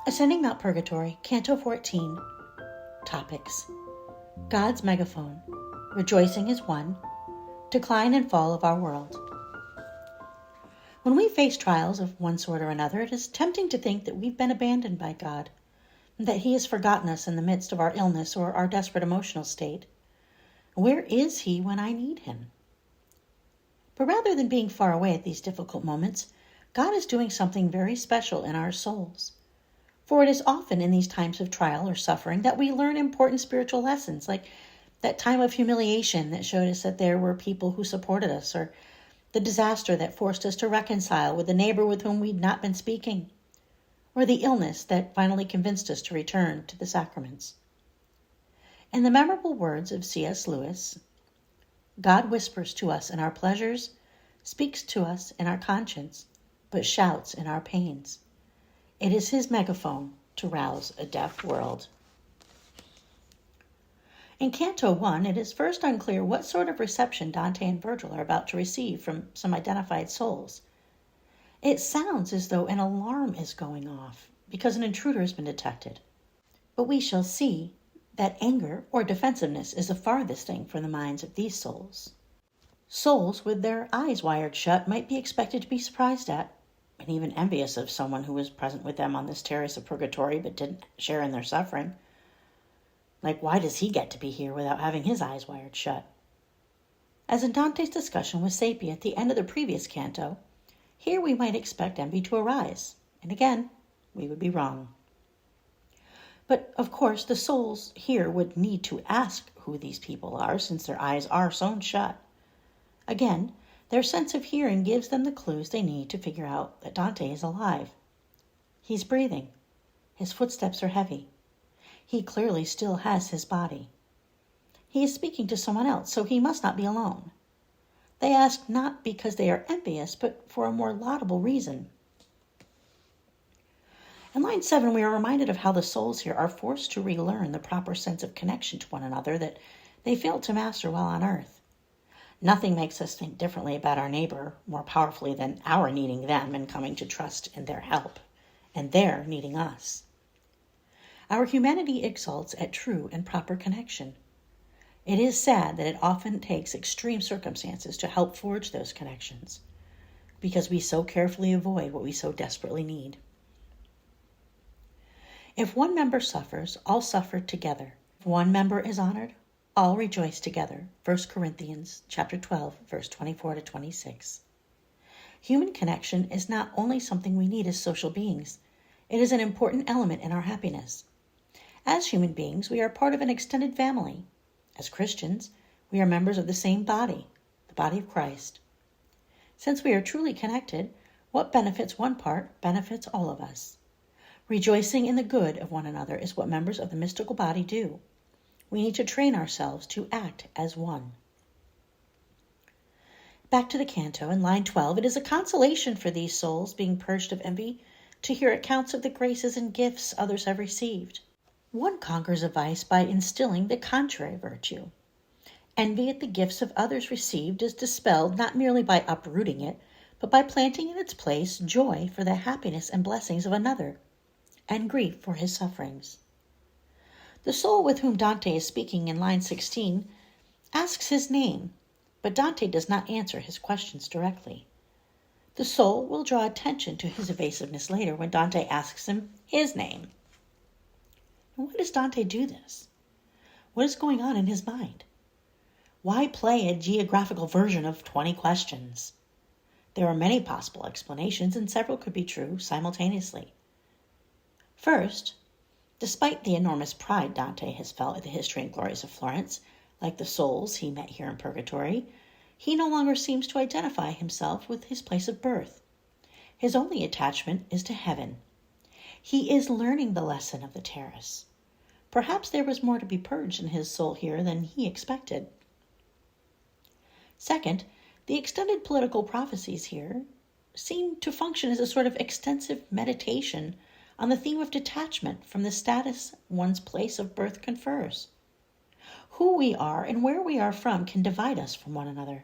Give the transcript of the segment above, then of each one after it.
Ascending Mount Purgatory, Canto 14. Topics: God's megaphone, rejoicing is one, decline and fall of our world. When we face trials of one sort or another, it is tempting to think that we've been abandoned by God, and that He has forgotten us in the midst of our illness or our desperate emotional state. Where is He when I need Him? But rather than being far away at these difficult moments, God is doing something very special in our souls. For it is often in these times of trial or suffering that we learn important spiritual lessons, like that time of humiliation that showed us that there were people who supported us, or the disaster that forced us to reconcile with the neighbor with whom we'd not been speaking, or the illness that finally convinced us to return to the sacraments. In the memorable words of C.S. Lewis, God whispers to us in our pleasures, speaks to us in our conscience, but shouts in our pains. It is His megaphone to rouse a deaf world. In Canto 1, it is first unclear what sort of reception Dante and Virgil are about to receive from some identified souls. It sounds as though an alarm is going off because an intruder has been detected. But we shall see that anger or defensiveness is the farthest thing from the minds of these souls. Souls with their eyes wired shut might be expected to be surprised at, and even envious of someone who was present with them on this terrace of purgatory but didn't share in their suffering. Like, why does he get to be here without having his eyes wired shut? As in Dante's discussion with Sepia at the end of the previous canto, here we might expect envy to arise, and again, we would be wrong. But, of course, the souls here would need to ask who these people are, since their eyes are sewn shut. Again, their sense of hearing gives them the clues they need to figure out that Dante is alive. He's breathing. His footsteps are heavy. He clearly still has his body. He is speaking to someone else, so he must not be alone. They ask not because they are envious, but for a more laudable reason. In line 7, we are reminded of how the souls here are forced to relearn the proper sense of connection to one another that they failed to master while on earth. Nothing makes us think differently about our neighbor more powerfully than our needing them and coming to trust in their help, and their needing us. Our humanity exalts at true and proper connection. It is sad that it often takes extreme circumstances to help forge those connections, because we so carefully avoid what we so desperately need. If one member suffers, all suffer together. If one member is honored, all rejoice together. 1 Corinthians chapter 12, verse 24 to 26. Human connection is not only something we need as social beings, it is an important element in our happiness. As human beings, we are part of an extended family. As Christians, we are members of the same body, the body of Christ. Since we are truly connected, what benefits one part benefits all of us. Rejoicing in the good of one another is what members of the mystical body do. We need to train ourselves to act as one. Back to the canto, in line 12, it is a consolation for these souls being purged of envy to hear accounts of the graces and gifts others have received. One conquers a vice by instilling the contrary virtue. Envy at the gifts of others received is dispelled not merely by uprooting it, but by planting in its place joy for the happiness and blessings of another, and grief for his sufferings. The soul with whom Dante is speaking in line 16 asks his name, but Dante does not answer his questions directly. The soul will draw attention to his evasiveness later when Dante asks him his name. And why does Dante do this? What is going on in his mind? Why play a geographical version of 20 questions? There are many possible explanations, and several could be true simultaneously. First, despite the enormous pride Dante has felt at the history and glories of Florence, like the souls he met here in purgatory, he no longer seems to identify himself with his place of birth. His only attachment is to heaven. He is learning the lesson of the terrace. Perhaps there was more to be purged in his soul here than he expected. Second, the extended political prophecies here seem to function as a sort of extensive meditation on the theme of detachment from the status one's place of birth confers. Who we are and where we are from can divide us from one another.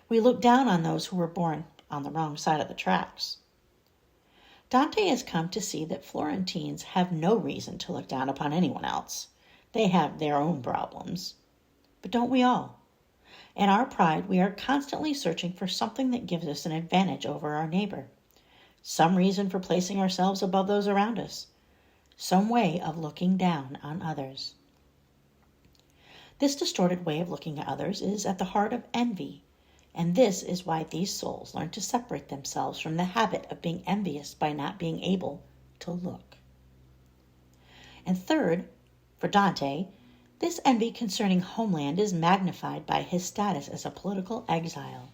We look down on those who were born on the wrong side of the tracks. Dante has come to see that Florentines have no reason to look down upon anyone else. They have their own problems. But don't we all? In our pride, we are constantly searching for something that gives us an advantage over our neighbor. Some reason for placing ourselves above those around us. Some way of looking down on others. This distorted way of looking at others is at the heart of envy, and this is why these souls learn to separate themselves from the habit of being envious by not being able to look. And third, for Dante, this envy concerning homeland is magnified by his status as a political exile.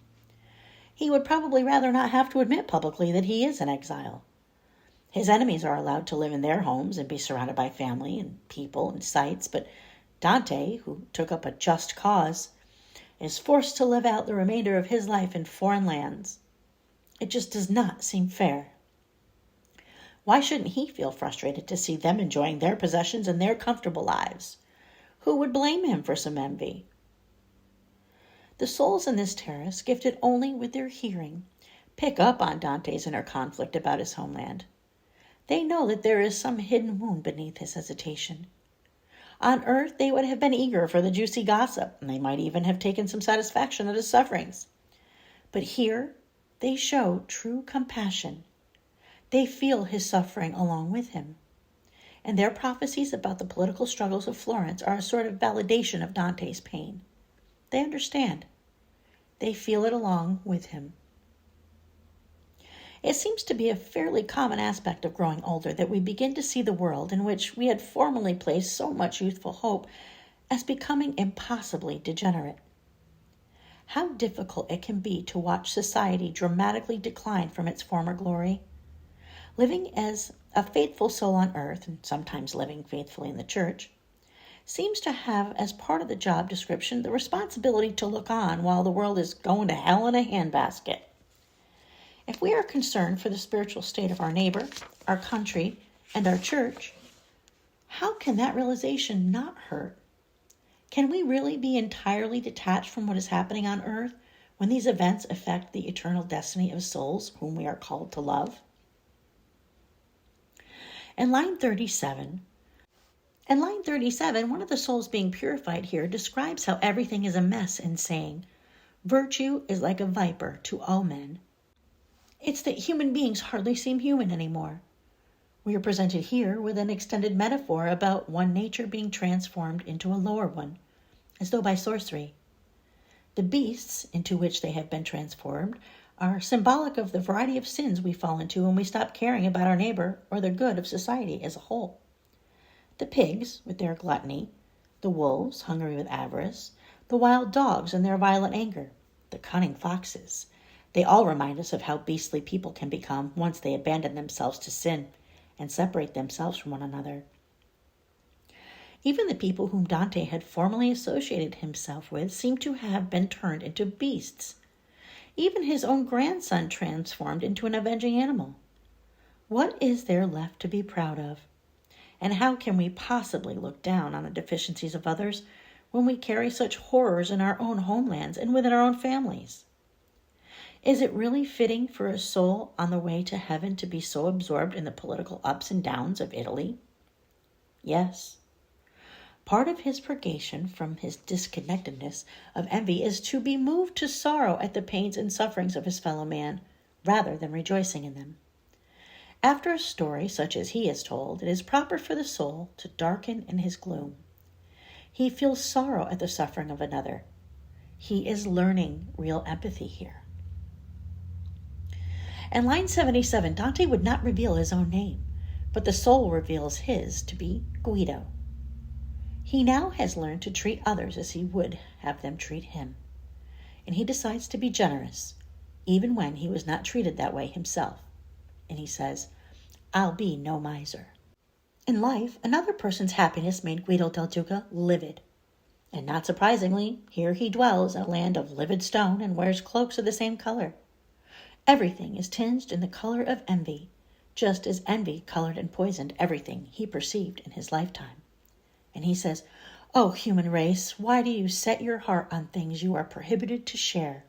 He would probably rather not have to admit publicly that he is an exile. His enemies are allowed to live in their homes and be surrounded by family and people and sites, but Dante, who took up a just cause, is forced to live out the remainder of his life in foreign lands. It just does not seem fair. Why shouldn't he feel frustrated to see them enjoying their possessions and their comfortable lives? Who would blame him for some envy? The souls in this terrace, gifted only with their hearing, pick up on Dante's inner conflict about his homeland. They know that there is some hidden wound beneath his hesitation. On earth, they would have been eager for the juicy gossip, and they might even have taken some satisfaction at his sufferings. But here, they show true compassion. They feel his suffering along with him. And their prophecies about the political struggles of Florence are a sort of validation of Dante's pain. They understand. They feel it along with him. It seems to be a fairly common aspect of growing older that we begin to see the world in which we had formerly placed so much youthful hope as becoming impossibly degenerate. How difficult it can be to watch society dramatically decline from its former glory. Living as a faithful soul on earth, and sometimes living faithfully in the church, seems to have as part of the job description the responsibility to look on while the world is going to hell in a handbasket. If we are concerned for the spiritual state of our neighbor, our country, and our church, how can that realization not hurt? Can we really be entirely detached from what is happening on earth when these events affect the eternal destiny of souls whom we are called to love? In line 37, one of the souls being purified here describes how everything is a mess in saying, "Virtue is like a viper to all men." It's that human beings hardly seem human anymore. We are presented here with an extended metaphor about one nature being transformed into a lower one, as though by sorcery. The beasts into which they have been transformed are symbolic of the variety of sins we fall into when we stop caring about our neighbor or the good of society as a whole. The pigs, with their gluttony, the wolves, hungry with avarice, the wild dogs and their violent anger, the cunning foxes, they all remind us of how beastly people can become once they abandon themselves to sin and separate themselves from one another. Even the people whom Dante had formerly associated himself with seem to have been turned into beasts. Even his own grandson transformed into an avenging animal. What is there left to be proud of? And how can we possibly look down on the deficiencies of others when we carry such horrors in our own homelands and within our own families? Is it really fitting for a soul on the way to heaven to be so absorbed in the political ups and downs of Italy? Yes. Part of his purgation from his disconnectedness of envy is to be moved to sorrow at the pains and sufferings of his fellow man, rather than rejoicing in them. After a story such as he has told, it is proper for the soul to darken in his gloom. He feels sorrow at the suffering of another. He is learning real empathy here. In line 77, Dante would not reveal his own name, but the soul reveals his to be Guido. He now has learned to treat others as he would have them treat him, and he decides to be generous, even when he was not treated that way himself. And he says, "I'll be no miser." In life, another person's happiness made Guido del Duca livid. And not surprisingly, here he dwells in a land of livid stone and wears cloaks of the same color. Everything is tinged in the color of envy, just as envy colored and poisoned everything he perceived in his lifetime. And he says, "Oh, human race, why do you set your heart on things you are prohibited to share?"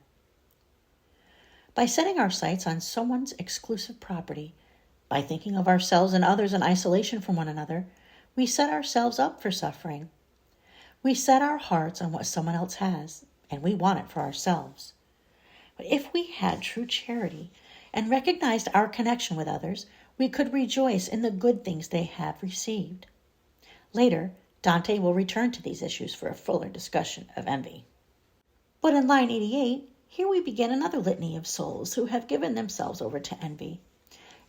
By setting our sights on someone's exclusive property, By thinking of ourselves and others in isolation from one another, we set ourselves up for suffering. We set our hearts on what someone else has, and we want it for ourselves. But if we had true charity and recognized our connection with others, we could rejoice in the good things they have received. Later, Dante will return to these issues for a fuller discussion of envy. But in line 88, here we begin another litany of souls who have given themselves over to envy.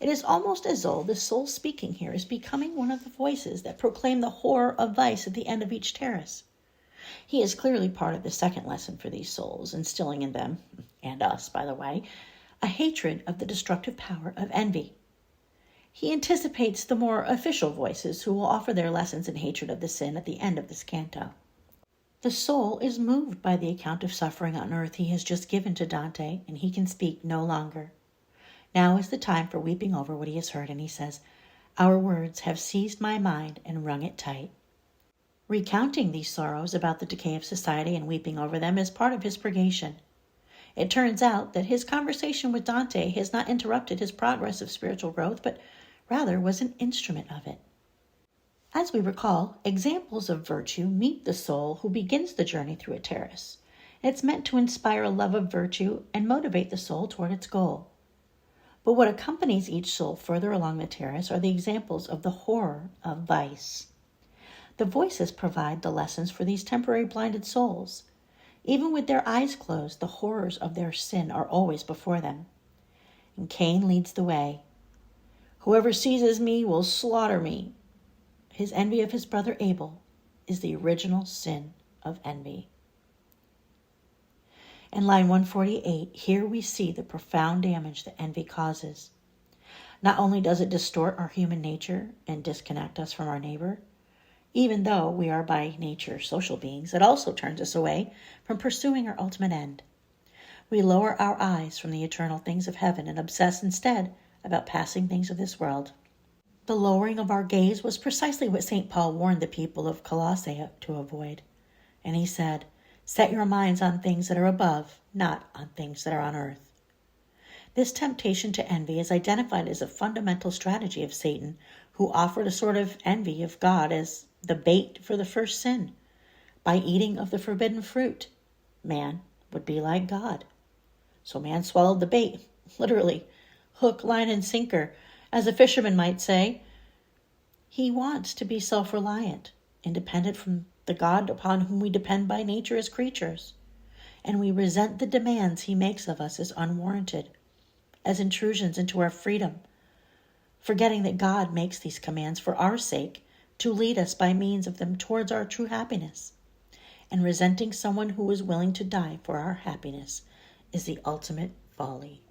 It is almost as though the soul speaking here is becoming one of the voices that proclaim the horror of vice at the end of each terrace. He is clearly part of the second lesson for these souls, instilling in them, and us, by the way, a hatred of the destructive power of envy. He anticipates the more official voices who will offer their lessons in hatred of the sin at the end of this canto. The soul is moved by the account of suffering on earth he has just given to Dante, and he can speak no longer. Now is the time for weeping over what he has heard, and he says, "Our words have seized my mind and wrung it tight." Recounting these sorrows about the decay of society and weeping over them is part of his purgation. It turns out that his conversation with Dante has not interrupted his progress of spiritual growth, but rather was an instrument of it. As we recall, examples of virtue meet the soul who begins the journey through a terrace. It's meant to inspire a love of virtue and motivate the soul toward its goal. But what accompanies each soul further along the terrace are the examples of the horror of vice. The voices provide the lessons for these temporary blinded souls. Even with their eyes closed, the horrors of their sin are always before them. And Cain leads the way. "Whoever seizes me will slaughter me." His envy of his brother Abel is the original sin of envy. In line 148, here we see the profound damage that envy causes. Not only does it distort our human nature and disconnect us from our neighbor, even though we are by nature social beings, it also turns us away from pursuing our ultimate end. We lower our eyes from the eternal things of heaven and obsess instead about passing things of this world. The lowering of our gaze was precisely what St. Paul warned the people of Colossae to avoid. And he said, "Set your minds on things that are above, not on things that are on earth." This temptation to envy is identified as a fundamental strategy of Satan, who offered a sort of envy of God as the bait for the first sin. By eating of the forbidden fruit, man would be like God. So man swallowed the bait, literally, hook, line, and sinker, as a fisherman might say. He wants to be self-reliant, independent from the God upon whom we depend by nature as creatures. And we resent the demands he makes of us as unwarranted, as intrusions into our freedom, forgetting that God makes these commands for our sake, to lead us by means of them towards our true happiness. And resenting someone who is willing to die for our happiness is the ultimate folly.